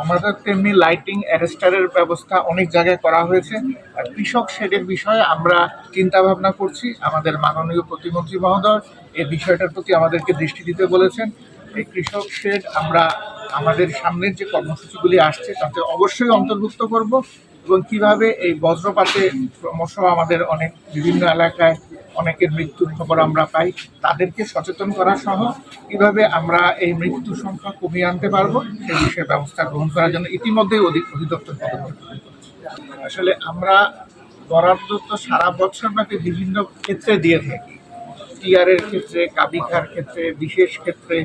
আমাদের তেমনি লাইটিং অ্যারেস্টারের ব্যবস্থা অনেক জায়গায় করা হয়েছে। আর কৃষক শেডের বিষয়ে আমরা চিন্তা ভাবনা করছি। আমাদের মাননীয় প্রতিমন্ত্রী মহোদয় এই বিষয়টার প্রতি আমাদেরকে দৃষ্টি দিতে বলেছেন। এই কৃষক শেড আমরা আমাদের সামনের যে কর্মসূচিগুলি আসছে তাতে অবশ্যই অন্তর্ভুক্ত করব, এবং কিভাবে এই বজ্রপাতে ক্রমশ আমাদের অনেক বিভিন্ন এলাকায় অনেকের মৃত্যুর খবর আমরা পাই, তাদেরকে সচেতন করা সহ কিভাবে আমরা এই মৃত্যু সংখ্যা কমিয়ে আনতে পারবো সে বিষয়ে ব্যবস্থা গ্রহণ করার জন্য ইতিমধ্যেই অধিদপ্তর পদক্ষেপ গ্রহণ করছে। আসলে আমরা বরাদ্দ তো সারা বছরব্যাপী বিভিন্ন ক্ষেত্রে দিয়ে থাকি। টিআরের ক্ষেত্রে, কাবিখার ক্ষেত্রে, বিশেষ ক্ষেত্রে,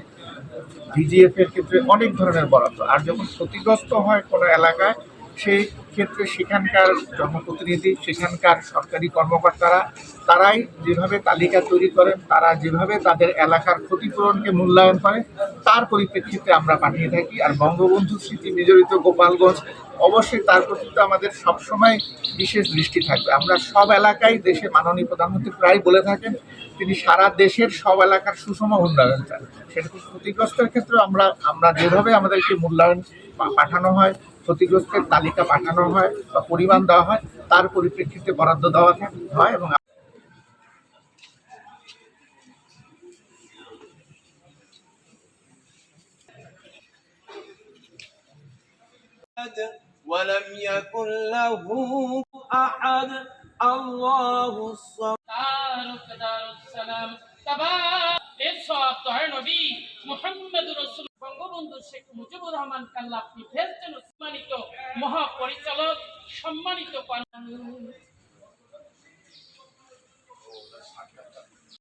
ভিজিএফ এর ক্ষেত্রে অনেক ধরনের বরাদ্দ। আর যখন ক্ষতিগ্রস্ত হয় কোনো এলাকায়, সেই ক্ষেত্রে সেখানকার জনপ্রতিনিধি, সেখানকার সরকারি কর্মকর্তারা তারাই যেভাবে তালিকা তৈরি করেন, তারা যেভাবে তাদের এলাকার ক্ষতিপূরণকে মূল্যায়ন করে, তার পরিপ্রেক্ষিতে আমরা পাঠিয়ে থাকি। আর বঙ্গবন্ধু স্মৃতি বিজড়িত গোপালগঞ্জ, অবশ্যই তার প্রতি তো আমাদের সবসময় বিশেষ দৃষ্টি থাকবে। আমরা সব এলাকায়, দেশে মাননীয় প্রধানমন্ত্রী প্রায় বলে থাকেন তিনি সারা দেশের সব এলাকার সুষম উন্নয়ন চান। সেরকম ক্ষতিগ্রস্তের ক্ষেত্রে আমরা আমরা যেভাবে আমাদেরকে মূল্যায়ন পাঠানো হয়, ক্ষতিগ্রস্তের তালিকা পাঠানো হয় বা পরিমাণ দেওয়া হয়, তার পরিপ্রেক্ষিতে বরাদ্দ দেওয়া হয়। এবং ولم يكن له أحد الله الصمد বঙ্গবন্ধু শেখ মুজিবুর রহমান কাল্লা আপনি সম্মানিত মহাপরিচালক, সম্মানিত